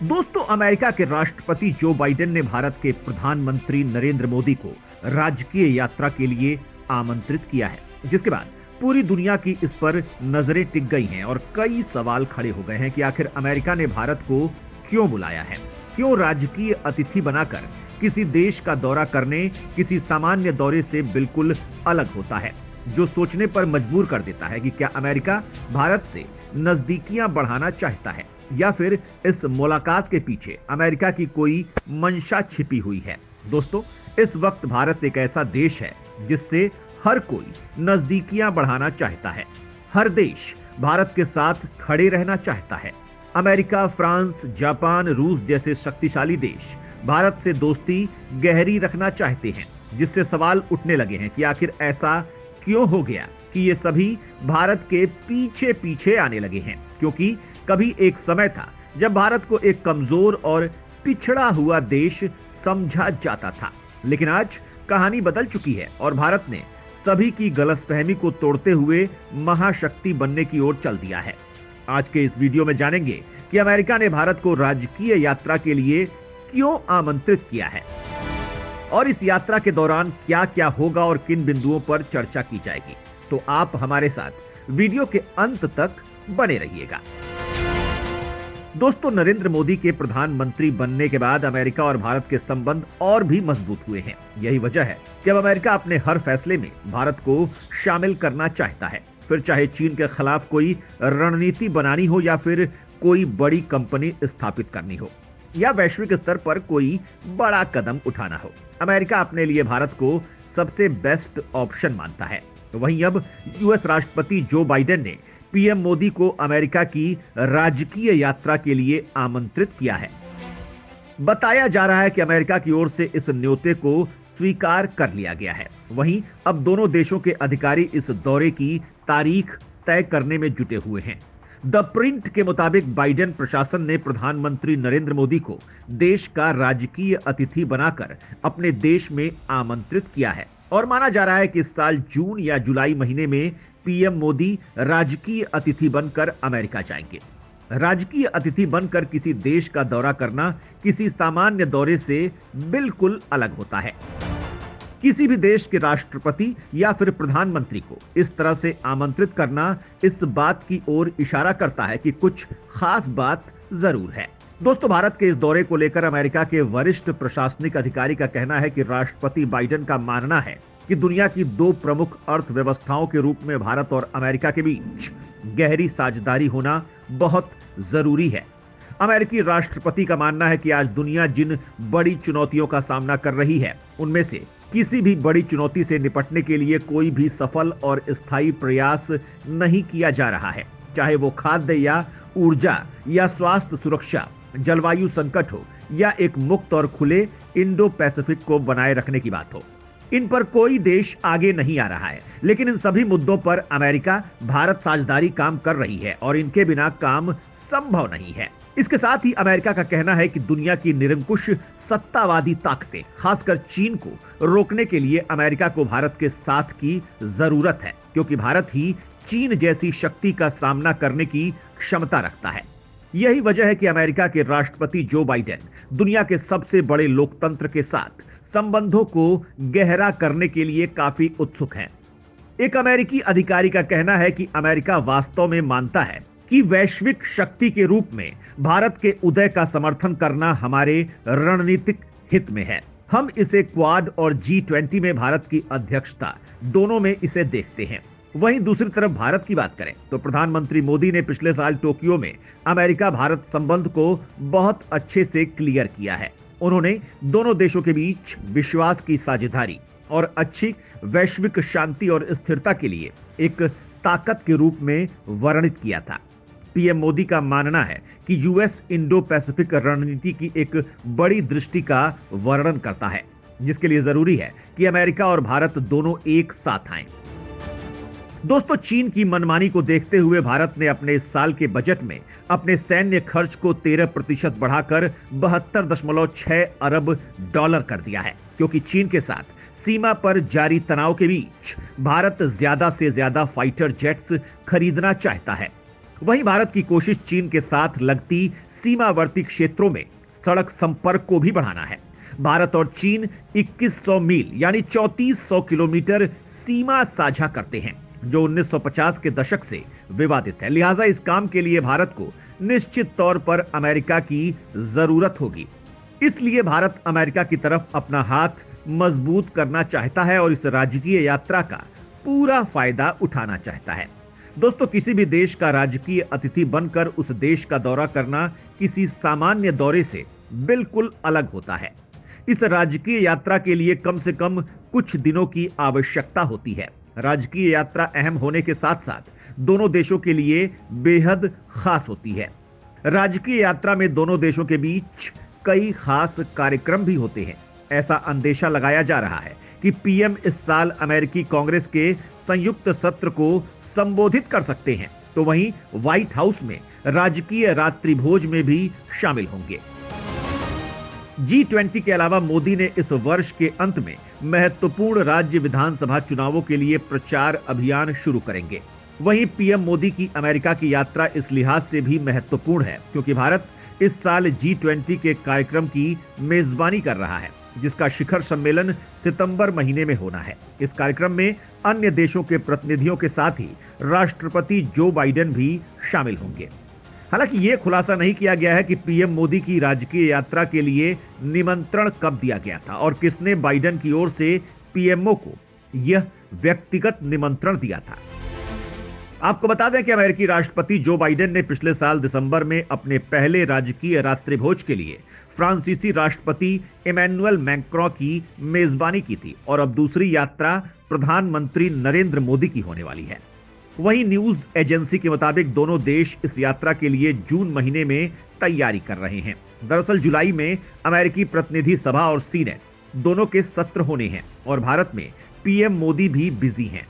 दोस्तों, अमेरिका के राष्ट्रपति जो बाइडेन ने भारत के प्रधानमंत्री नरेंद्र मोदी को राजकीय यात्रा के लिए आमंत्रित किया है, जिसके बाद पूरी दुनिया की इस पर नजरें टिक गई हैं और कई सवाल खड़े हो गए हैं कि आखिर अमेरिका ने भारत को क्यों बुलाया है, क्यों राजकीय अतिथि बनाकर किसी देश का दौरा करने किसी सामान्य दौरे से बिल्कुल अलग होता है, जो सोचने पर मजबूर कर देता है कि क्या अमेरिका भारत से नजदीकियां बढ़ाना चाहता है या फिर इस मुलाकात के पीछे अमेरिका की कोई मंशा छिपी हुई है। दोस्तों, इस वक्त भारत एक ऐसा देश है जिससे हर कोई नजदीकियां बढ़ाना चाहता है। हर देश भारत के साथ खड़े रहना चाहता है। अमेरिका, फ्रांस, जापान, रूस जैसे शक्तिशाली देश भारत से दोस्ती गहरी रखना चाहते हैं, जिससे सवाल उठने लगे हैं कि आखिर ऐसा क्यों हो गया कि ये सभी भारत के पीछे पीछे आने लगे हैं। क्योंकि कभी एक समय था जब भारत को एक कमजोर और पिछड़ा हुआ देश समझा जाता था, लेकिन आज कहानी बदल चुकी है और भारत ने सभी की गलतफहमी को तोड़ते हुए महाशक्ति बनने की ओर चल दिया है। आज के इस वीडियो में जानेंगे कि अमेरिका ने भारत को राजकीय यात्रा के लिए क्यों आमंत्रित किया है और इस यात्रा के दौरान क्या क्या होगा और किन बिंदुओं पर चर्चा की जाएगी। तो आप हमारे साथ वीडियो के अंत तक बने रहिएगा। दोस्तों, नरेंद्र मोदी के प्रधानमंत्री बनने के बाद अमेरिका और भारत के संबंध और भी मजबूत हुए हैं। यही वजह है कि अब अमेरिका अपने हर फैसले में भारत को शामिल करना चाहता है, फिर चाहे चीन के खिलाफ कोई रणनीति बनानी हो या फिर कोई बड़ी कंपनी स्थापित करनी हो या वैश्विक स्तर पर कोई बड़ा कदम उठाना हो। अमेरिका अपने लिए भारत को सबसे बेस्ट ऑप्शन मानता है। वहीं अब यूएस राष्ट्रपति जो बाइडेन ने पीएम मोदी को अमेरिका की राजकीय यात्रा के लिए आमंत्रित किया है। बताया जा रहा है कि अमेरिका की ओर से इस न्योते को स्वीकार कर लिया गया है। वहीं अब दोनों देशों के अधिकारी इस दौरे की तारीख तय करने में जुटे हुए हैं। द प्रिंट के मुताबिक बाइडेन प्रशासन ने प्रधानमंत्री नरेंद्र मोदी को देश का राजकीय अतिथि बनाकर अपने देश में आमंत्रित किया है और माना जा रहा है कि इस साल जून या जुलाई महीने में पीएम मोदी राजकीय अतिथि बनकर अमेरिका जाएंगे। राजकीय अतिथि बनकर किसी देश का दौरा करना किसी सामान्य दौरे से बिल्कुल अलग होता है। किसी भी देश के राष्ट्रपति या फिर प्रधानमंत्री को इस तरह से आमंत्रित करना इस बात की ओर इशारा करता है कि कुछ खास बात जरूर है। दोस्तों, भारत के इस दौरे को लेकर अमेरिका के वरिष्ठ प्रशासनिक अधिकारी का कहना है कि राष्ट्रपति बाइडेन का मानना है कि दुनिया की दो प्रमुख अर्थव्यवस्थाओं के रूप में भारत और अमेरिका के बीच गहरी साझेदारी होना बहुत जरूरी है। अमेरिकी राष्ट्रपति का मानना है कि आज दुनिया जिन बड़ी चुनौतियों का सामना कर रही है, उनमें से किसी भी बड़ी चुनौती से निपटने के लिए कोई भी सफल और स्थायी प्रयास नहीं किया जा रहा है, चाहे वो खाद्य या ऊर्जा या स्वास्थ्य सुरक्षा, जलवायु संकट हो या एक मुक्त और खुले इंडो पैसिफिक को बनाए रखने की बात हो। इन पर कोई देश आगे नहीं आ रहा है, लेकिन इन सभी मुद्दों पर अमेरिका भारत साझेदारी काम कर रही है और इनके बिना काम संभव नहीं है। इसके साथ ही अमेरिका का कहना है कि दुनिया की निरंकुश सत्तावादी ताकतें, खासकर चीन को रोकने के लिए अमेरिका को भारत के साथ की जरूरत है, क्योंकि भारत ही चीन जैसी शक्ति का सामना करने की क्षमता रखता है। यही वजह है कि अमेरिका के राष्ट्रपति जो बाइडेन दुनिया के सबसे बड़े लोकतंत्र के साथ संबंधों को गहरा करने के लिए काफी उत्सुक हैं। एक अमेरिकी अधिकारी का कहना है कि अमेरिका वास्तव में मानता है कि वैश्विक शक्ति के रूप में भारत के उदय का समर्थन करना हमारे रणनीतिक हित में है। हम इसे क्वाड और G20 में भारत की अध्यक्षता दोनों में इसे देखते हैं। वहीं दूसरी तरफ भारत की बात करें तो प्रधानमंत्री मोदी ने पिछले साल टोक्यो में अमेरिका भारत संबंध को बहुत अच्छे से क्लियर किया है। उन्होंने दोनों देशों के बीच विश्वास की साझेदारी और अच्छी वैश्विक शांति और स्थिरता के लिए एक ताकत के रूप में वर्णित किया था। पीएम मोदी का मानना है कि यूएस इंडो पैसिफिक रणनीति की एक बड़ी दृष्टि का वर्णन करता है, जिसके लिए जरूरी है कि अमेरिका और भारत दोनों एक साथ आएं। दोस्तों, चीन की मनमानी को देखते हुए भारत ने अपने इस साल के बजट में अपने सैन्य खर्च को 13% बढ़ाकर 72.6 अरब डॉलर कर दिया है, क्योंकि चीन के साथ सीमा पर जारी तनाव के बीच भारत ज्यादा से ज्यादा फाइटर जेट्स खरीदना चाहता है। वहीं भारत की कोशिश चीन के साथ लगती सीमावर्ती क्षेत्रों में सड़क संपर्क को भी बढ़ाना है। भारत और चीन 2100 मील यानी 3400 किलोमीटर सीमा साझा करते हैं, जो 1950 के दशक से विवादित है। लिहाजा इस काम के लिए भारत को निश्चित तौर पर अमेरिका की जरूरत होगी। इसलिए भारत अमेरिका की तरफ अपना हाथ मजबूत करना चाहता है और इस राजकीय यात्रा का पूरा फायदा उठाना चाहता है। दोस्तों, किसी भी देश का राजकीय अतिथि बनकर उस देश का दौरा करना किसी सामान्य दौरे से बिल्कुल अलग होता है। इस राजकीय यात्रा के लिए कम से कम कुछ दिनों की आवश्यकता होती है। राजकीय यात्रा अहम होने के साथ साथ दोनों देशों के लिए बेहद खास होती है। राजकीय यात्रा में दोनों देशों के बीच कई खास कार्यक्रम भी होते हैं। ऐसा अंदेशा लगाया जा रहा है कि पीएम इस साल अमेरिकी कांग्रेस के संयुक्त सत्र को संबोधित कर सकते हैं, तो वहीं व्हाइट हाउस में राजकीय रात्रि भोज में भी शामिल होंगे। G20 के अलावा मोदी ने इस वर्ष के अंत में महत्वपूर्ण राज्य विधानसभा चुनावों के लिए प्रचार अभियान शुरू करेंगे। वहीं पीएम मोदी की अमेरिका की यात्रा इस लिहाज से भी महत्वपूर्ण है क्योंकि भारत इस साल G20 के कार्यक्रम की मेजबानी कर रहा है, जिसका शिखर सम्मेलन सितंबर महीने में होना है। इस कार्यक्रम में अन्य देशों के प्रतिनिधियों के साथ ही राष्ट्रपति जो बाइडेन भी शामिल होंगे। हालांकि यह खुलासा नहीं किया गया है कि पीएम मोदी की राजकीय यात्रा के लिए निमंत्रण कब दिया गया था और किसने बाइडेन की ओर से पीएमओ को यह व्यक्तिगत निमंत्रण दिया था। आपको बता दें कि अमेरिकी राष्ट्रपति जो बाइडेन ने पिछले साल दिसंबर में अपने पहले राजकीय रात्रिभोज के लिए फ्रांसीसी राष्ट्रपति इमैनुअल मैक्रों की मेजबानी की थी और अब दूसरी यात्रा प्रधानमंत्री नरेंद्र मोदी की होने वाली है। वहीं न्यूज एजेंसी के मुताबिक दोनों देश इस यात्रा के लिए जून महीने में तैयारी कर रहे हैं। दरअसल जुलाई में अमेरिकी प्रतिनिधि सभा और सीनेट दोनों के सत्र होने हैं और भारत में पीएम मोदी भी बिजी हैं।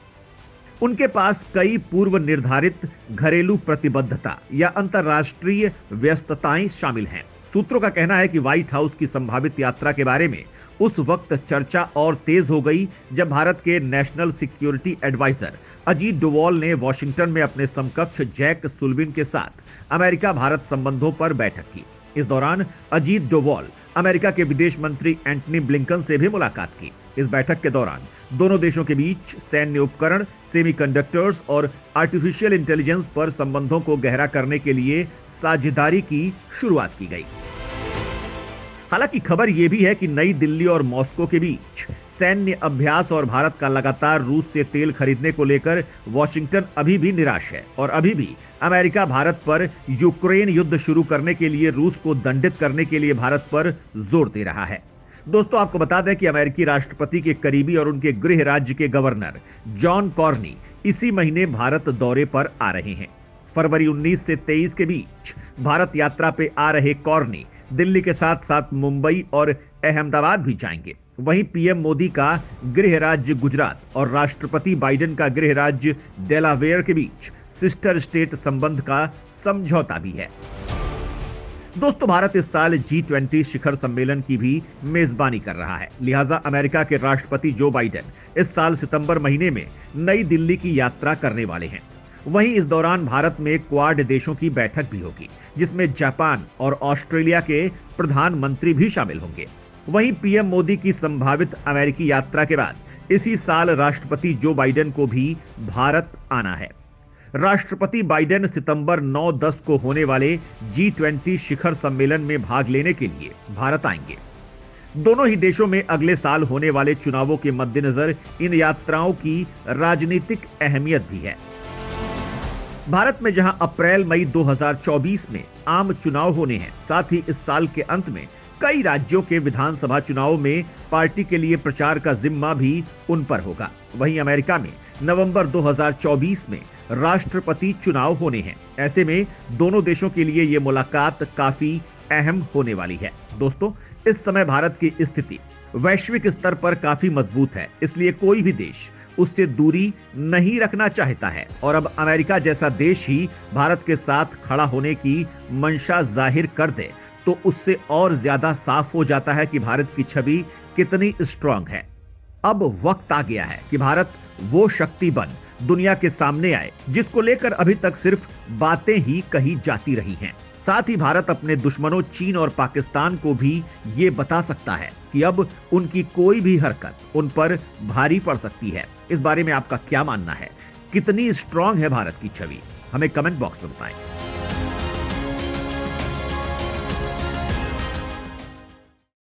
उनके पास कई पूर्व निर्धारित घरेलू प्रतिबद्धता या अंतर्राष्ट्रीय व्यस्तताएं शामिल हैं। सूत्रों का कहना है कि व्हाइट हाउस की संभावित यात्रा के बारे में उस वक्त चर्चा और तेज हो गई जब भारत के national security adviser Ajit Doval ने वॉशिंगटन में अपने समकक्ष जैक सुल्लिवन के साथ अमेरिका भारत संबंधों पर बैठक की। इस दौरान अजीत डोवाल अमेरिका के विदेश मंत्री एंटनी ब्लिंकन से भी मुलाकात की। इस बैठक के दौरान दोनों देशों के बीच सैन्य उपकरण, सेमीकंडक्टर्स और आर्टिफिशियल इंटेलिजेंस पर संबंधों को गहरा करने के लिए साझेदारी की शुरुआत की गई। हालांकि खबर यह भी है कि नई दिल्ली और मॉस्को के बीच सैन्य अभ्यास और भारत का लगातार रूस से तेल खरीदने को लेकर वॉशिंगटन अभी भी निराश है और अभी भी अमेरिका भारत पर यूक्रेन युद्ध शुरू करने के लिए रूस को दंडित करने के लिए भारत पर जोर दे रहा है। दोस्तों, आपको बता दें कि अमेरिकी राष्ट्रपति के करीबी और उनके गृह राज्य के गवर्नर जॉन कॉर्नी इसी महीने भारत दौरे पर आ रहे हैं। फरवरी 19 से 23 के बीच भारत यात्रा पे आ रहे कॉर्नी दिल्ली के साथ साथ मुंबई और अहमदाबाद भी जाएंगे। वहीं पीएम मोदी का गृह राज्य गुजरात और राष्ट्रपति बाइडेन का गृह राज्य डेलावेयर के बीच सिस्टर स्टेट संबंध का समझौता भी है। दोस्तों, भारत इस साल G20 शिखर सम्मेलन की भी मेजबानी कर रहा है। लिहाजा अमेरिका के राष्ट्रपति जो बाइडेन इस साल सितंबर महीने में नई दिल्ली की यात्रा करने वाले हैं। वहीं इस दौरान भारत में क्वाड देशों की बैठक भी होगी, जिसमें जापान और ऑस्ट्रेलिया के प्रधानमंत्री भी शामिल होंगे। वहीं पीएम मोदी की संभावित अमेरिकी यात्रा के बाद इसी साल राष्ट्रपति जो बाइडेन को भी भारत आना है। राष्ट्रपति बाइडेन सितंबर 9-10 को होने वाले G20 शिखर सम्मेलन में भाग लेने के लिए भारत आएंगे। दोनों ही देशों में अगले साल होने वाले चुनावों के मद्देनजर इन यात्राओं की राजनीतिक अहमियत भी है। भारत में जहां अप्रैल-मई 2024 में आम चुनाव होने हैं, साथ ही इस साल के अंत में कई राज्यों के विधानसभा चुनाव में पार्टी के लिए प्रचार का जिम्मा भी उन पर होगा। वहीं अमेरिका में नवंबर 2024 में राष्ट्रपति चुनाव होने हैं। ऐसे में दोनों देशों के लिए यह मुलाकात काफी अहम होने वाली है। दोस्तों, इस समय भारत की स्थिति वैश्विक स्तर पर काफी मजबूत है, इसलिए कोई भी देश उससे दूरी नहीं रखना चाहता है और अब अमेरिका जैसा देश ही भारत के साथ खड़ा होने की मंशा जाहिर कर दे तो उससे और ज्यादा साफ हो जाता है कि भारत की छवि कितनी स्ट्रांग है। अब वक्त आ गया है कि भारत वो शक्ति बन दुनिया के सामने आए, जिसको लेकर अभी तक सिर्फ बातें ही कही जाती रही हैं। साथ ही भारत अपने दुश्मनों चीन और पाकिस्तान को भी ये बता सकता है कि अब उनकी कोई भी हरकत उन पर भारी पड़ सकती है। इस बारे में आपका क्या मानना है? कितनी स्ट्रांग है भारत की छवि? हमें कमेंट बॉक्स में बताएं।